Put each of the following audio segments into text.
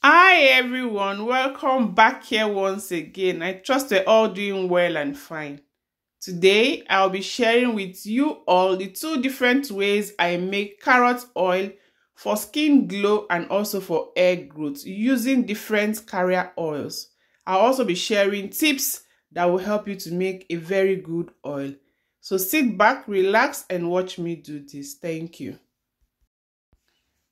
Hi everyone, welcome back here once again. I trust we're all doing well and fine. Today I'll be sharing with you all the two different ways I make carrot oil for skin glow and also for hair growth using different carrier oils. I'll also be sharing tips that will help you to make a very good oil. So sit back, relax and watch me do this. Thank you.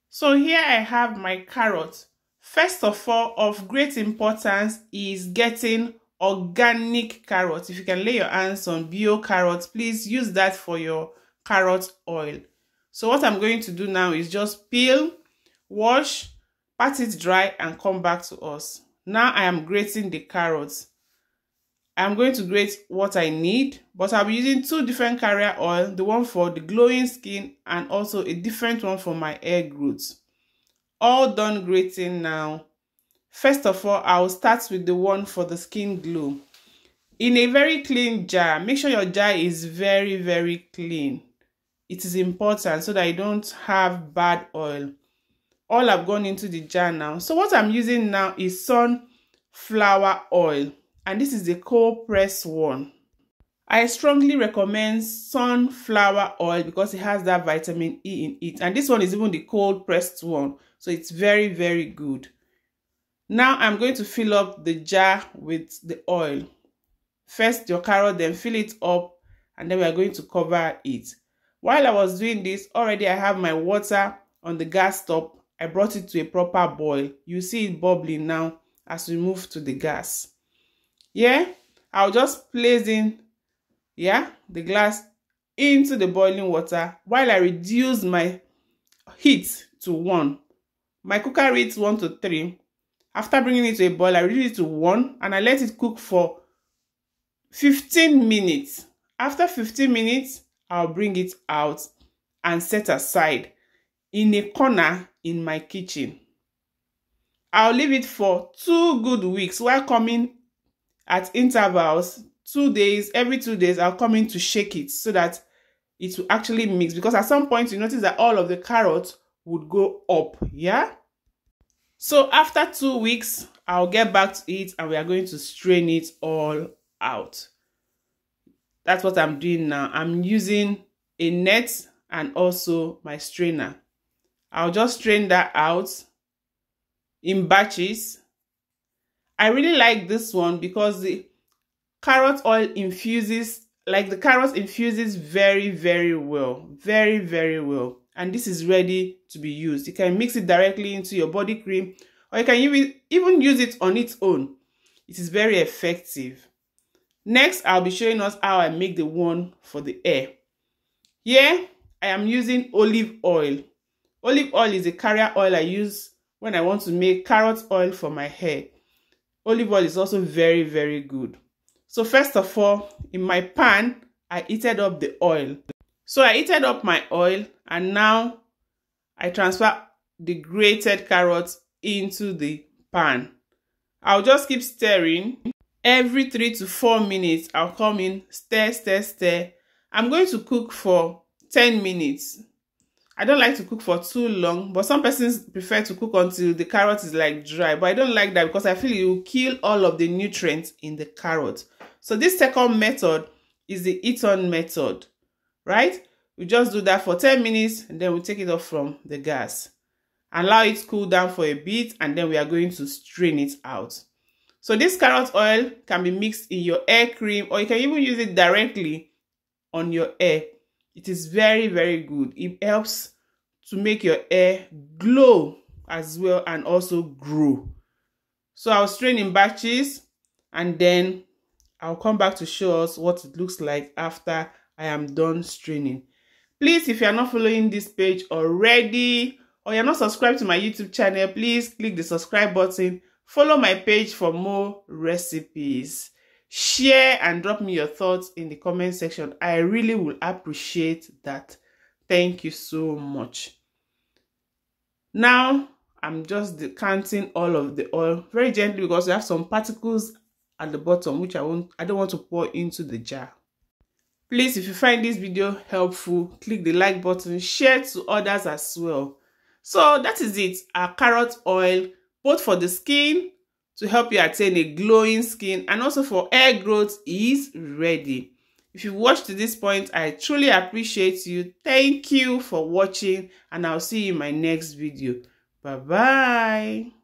So here I have my carrot. First of all, of great importance is getting organic carrots. If you can lay your hands on bio carrots, please use that for your carrot oil. So what I'm going to do now is just peel, wash, pat it dry and come back to us. Now I am grating the carrots. I'm going to grate what I need, but I'll be using two different carrier oil, the one for the glowing skin and also a different one for my hair growth. All done grating now. First of all, I'll start with the one for the skin glow. In a very clean jar, make sure your jar is very clean. It is important so that you don't have bad oil. All have gone into the jar now. So what I'm using now is sunflower oil, and this is the cold press one. I strongly recommend sunflower oil because it has that vitamin E in it, and this one is even the cold pressed one, so it's very good. Now I'm going to fill up the jar with the oil. First your carrot, then fill it up, and then we are going to cover it. While I was doing this, already I have my water on the gas top. I brought it to a proper boil. You see it bubbling now as we move to the gas. I'll just place in the glass into the boiling water while I reduce my heat to 1. My cooker reads 1 to 3. After bringing it to a boil, I reduce it to 1 and I let it cook for 15 minutes. After 15 minutes, I'll bring it out and set aside in a corner in my kitchen. I'll leave it for 2 good weeks while coming at intervals. 2 days, every 2 days, I'll come in to shake it so that it will actually mix, because at some point you notice that all of the carrots would go up. So after 2 weeks, I'll get back to it and we are going to strain it all out. That's what I'm doing now. I'm using a net and also my strainer. I'll just strain that out in batches. I really like this one because the carrot oil infuses, like the carrot infuses very well, very well, and this is ready to be used. You can mix it directly into your body cream, or you can even use it on its own. It is very effective. Next, I'll be showing us how I make the one for the hair. Here I am using olive oil. Olive oil is a carrier oil I use when I want to make carrot oil for my hair. Olive oil is also very good. So first of all, in my pan, I heated up the oil. So I heated up my oil and now I transfer the grated carrots into the pan. I'll just keep stirring. Every 3 to 4 minutes, I'll come in, stir. I'm going to cook for 10 minutes. I don't like to cook for too long, but some persons prefer to cook until the carrot is like dry. But I don't like that because I feel it will kill all of the nutrients in the carrot. So this second method is the heat-on method, right? We just do that for 10 minutes and then we take it off from the gas. Allow it to cool down for a bit and then we are going to strain it out. So this carrot oil can be mixed in your hair cream, or you can even use it directly on your hair. It is very good. It helps to make your hair glow as well and also grow. So I'll strain in batches and then I'll come back to show us what it looks like after I am done straining. Please, if you are not following this page already or you're not subscribed to my YouTube channel, please click the subscribe button. Follow my page for more recipes. Share and drop me your thoughts in the comment section. I really will appreciate that. Thank you so much. Now, I'm just decanting all of the oil very gently because we have some particles at the bottom which I don't want to pour into the jar. Please, if you find this video helpful, click the like button, share to others as well. So that is it. Our carrot oil both for the skin to help you attain a glowing skin and also for hair growth is ready. If you've watched to this point, I truly appreciate you. Thank you for watching, and I'll see you in my next video. Bye-bye.